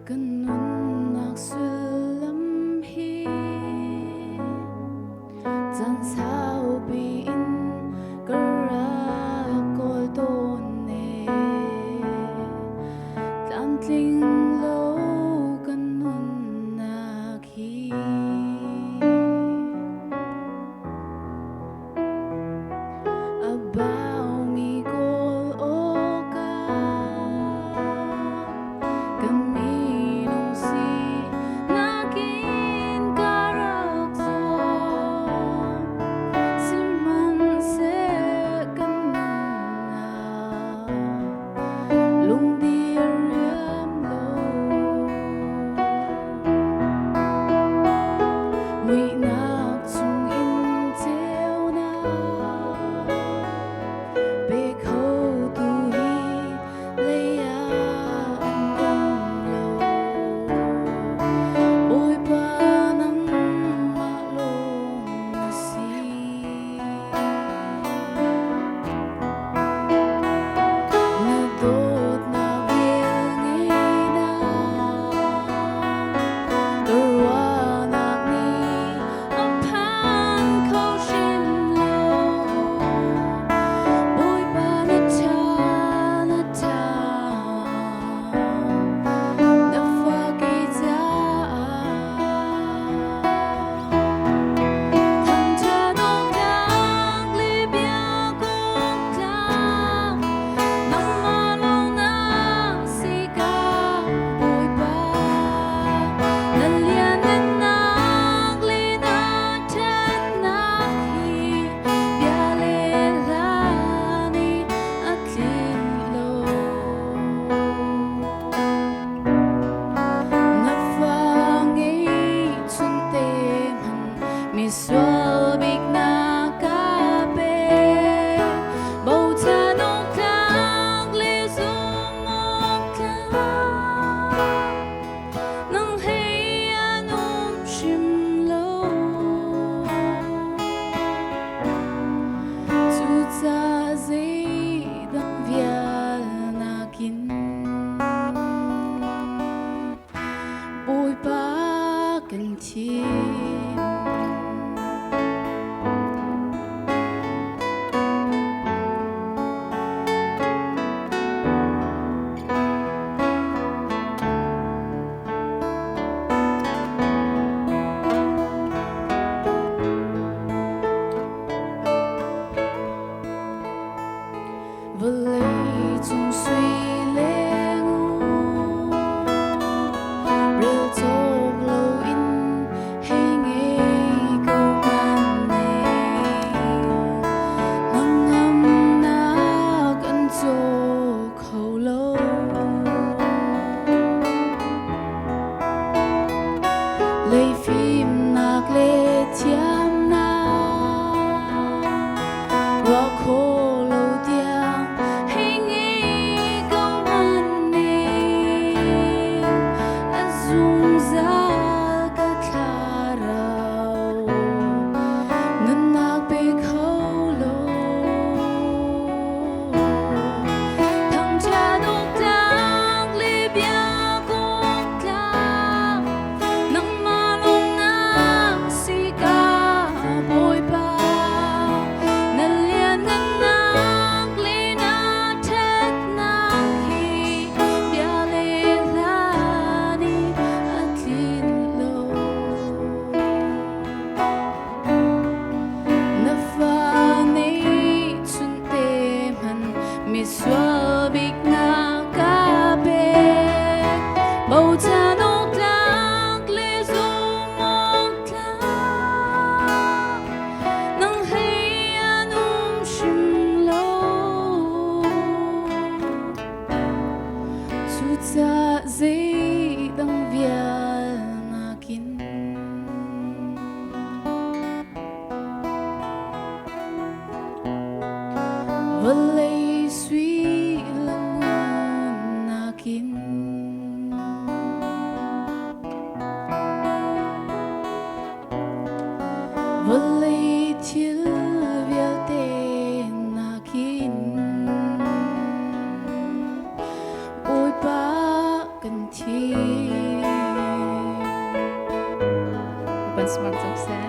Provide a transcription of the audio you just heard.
Ganun nagsulamhi Zan sao biin karakol tone Tantling lo ganun naghi Abaw mi gol oka Kaminong si naging karakso Silman se ganun na Lung di ariam lo Muy nagtsung in teo na Big ho tu hi leya ang lo Ôi ba nang malong si Nadot na wil ngay na Turwanak ni ang pan ko shinlo Ôi ba na ta Na fakita Tham cha nong đang li bia kong tang Nang malong na si ka Ôi ba Na lian na nang li na chat na hi Bia le la ni at lilo Na fangay chun teman mi swabik na kape Bầu cha nong klang li dung mong klang Nang hay anong shim lo Chu cha zi dang vial na kin Ôi ba cần thiên Và lấy chung suy lệ ngu Rêu chốc lâu in hay nghe câu man này Nang ngâm nạc ân chốc hầu lâu Lấy phim nạc lệ thiam na Rock khô lâu tiang hay nghe câu man này Azung za ka klarao Ngân nạc bê khâu lâu Thằng cha đốc đang li bia kong klang Nang malong na si ka Bôi ba Na lian na nang li na chat na hi Bia le la ni at lilo Na fanay chun teman mi swabik na kape Bầu cha nong klang li dung mong klang Nang hay anong shim lo Chu cha zi dang vial na kin Và lấy suy lăng ngon na kin Và lấy thiel vial tên na kin Ôi ba cần thiên Smart Talk Sen.